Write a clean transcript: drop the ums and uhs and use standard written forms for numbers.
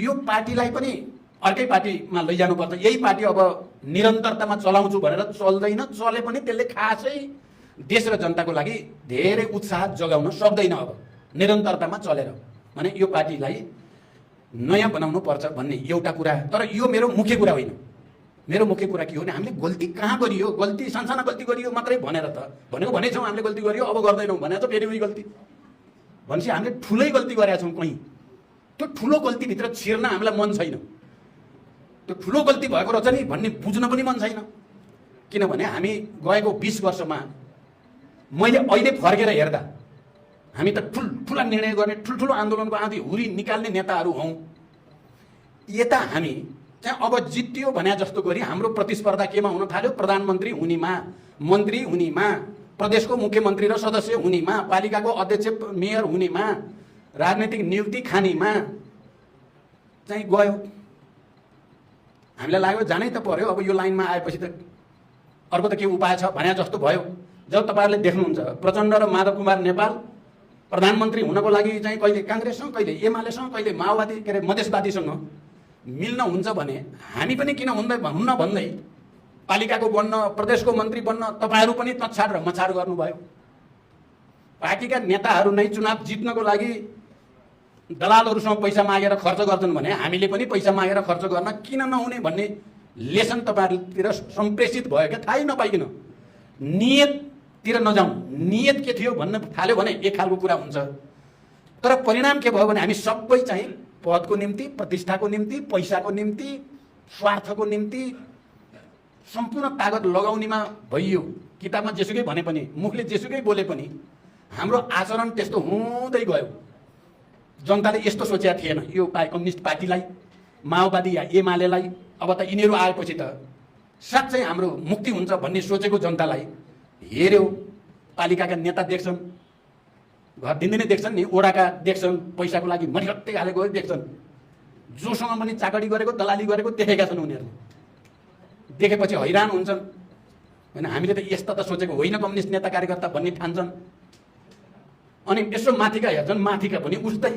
यो पार्टीलाई पनि अर्कै पार्टीमा लैजानुपर्छ। यही पार्टी अब निरन्तरतामा चलाउँछु भनेर चल्दैन, चले पनि त्यसले खासै देश र जनताको लागि धेरै उत्साह जगाउन सक्दैन। अब निरन्तरतामा चलेर भने यो पार्टीलाई नयाँ बनाउनु पर्छ भन्ने एउटा कुरा। तर यो मेरो मुख्य कुरा होइन। मेरो मुख्य कुरा के हो भने हामीले गल्ती कहाँ गरियो, गल्ती सानसाना गल्ती गरियो मात्रै भनेर त भनेको भनेछौँ हामीले गल्ती गरियो अब गर्दैनौँ भने त फेरि उही गल्ती भनेपछि हामीले ठुलै गल्ती गरेका छौँ कहीँ। त्यो ठुलो गल्तीभित्र छिर्न हामीलाई मन छैन। त्यो ठुलो गल्ती भएको रहेछ नि भन्ने बुझ्न पनि मन छैन। किनभने हामी गएको 20 वर्षमा मैले अहिले फर्केर हेर्दा हामी त ठुल्ठुला निर्णय गर्ने, ठुल्ठुलो आन्दोलनको आँधी हुरी निकाल्ने नेताहरू हौँ। यता हामी चाहिँ अब जित्यो भने जस्तो गरी हाम्रो प्रतिस्पर्धा केमा हुन थाल्यो? प्रधानमन्त्री हुनेमा, मन्त्री हुनेमा, प्रदेशको मुख्यमन्त्री र सदस्य हुनेमा, पालिकाको अध्यक्ष मेयर हुनेमा, राजनैतिक नियुक्ति खानीमा चाहिँ गयो। हामीलाई लाग्यो जानै त पर्यो। अब यो लाइनमा आएपछि त अर्को त के उपाय छ भने जस्तो भयो। जब तपाईँहरूले देख्नुहुन्छ प्रचण्ड र माधव कुमार नेपाल प्रधानमन्त्री हुनको लागि चाहिँ कहिले काङ्ग्रेससँग, कहिले एमालेसँग, कहिले माओवादी के अरे मधेसवादीसँग मिल्न हुन्छ भने हामी पनि किन हुन्न भन्दै पालिकाको बन्न, प्रदेशको मन्त्री बन्न तपाईँहरू पनि तछाड र मछाड गर्नुभयो। पार्टीका नेताहरू नै चुनाव जित्नको लागि दलालहरूसँग पैसा मागेर खर्च गर्छन् भने हामीले पनि पैसा मागेर खर्च गर्न किन नहुने भन्ने लेसन तपाईँहरूतिर सम्प्रेषित भयो क्या, थाहै नपाइकन। नियततिर नजाउँ, नियत के थियो भन्न थाल्यो भने एक खालको कुरा हुन्छ। तर परिणाम के भयो भने हामी सबै चाहिँ पदको निम्ति, प्रतिष्ठाको निम्ति, पैसाको निम्ति, स्वार्थको निम्ति सम्पूर्ण तागत लगाउनेमा भइयो। किताबमा जेसुकै भने पनि, मुखले जेसुकै बोले पनि हाम्रो आचरण त्यस्तो हुँदै गयो। जनताले यस्तो सोचेका थिएन यो कम्युनिस्ट पार्टीलाई, माओवादी या एमालेलाई अब त यिनीहरू आएपछि त साँच्चै हाम्रो मुक्ति हुन्छ भन्ने सोचेको जनतालाई हेऱ्यो। पालिकाका नेता देख्छन्, घर दिनदिनै देख्छन् नि, ओडाका देख्छन्, पैसाको लागि मरिहट्टै हालेको देख्छन्, जोसँग पनि चाकडी गरेको, दलाली गरेको देखेका छन् उनीहरूले। देखेपछि हैरान हुन्छन्। होइन हामीले त यस्ता त सोचेको होइन कम्युनिस्ट नेता कार्यकर्ता भन्ने ठान्छन्। अनि यसो माथिका हेर्छन्, माथिका पनि उस्तै।